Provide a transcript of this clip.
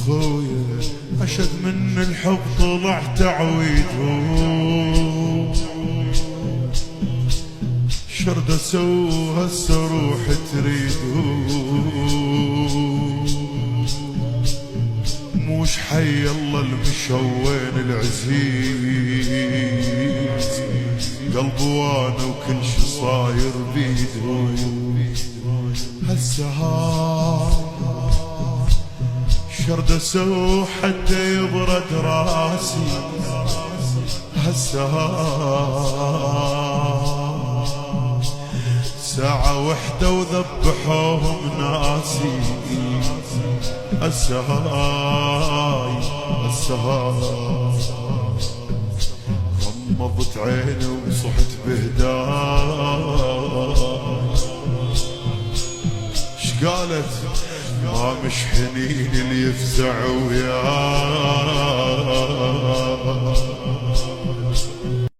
خويا أشد من الحب طلع تعويدهم، شرد اسوي هسه روح تريدهم، موش حي الله المشوين العزيز، قلبي وانا وكل شي صاير بيدهم. هالسهار شرد اسوي حتى يبرد راسي، هالسهار ساعة وحدة وذبحوهم ناسي، السهاي غمضت عيني وصحت بهداي، شقالت ما مش حنين اللي يفزع وياي،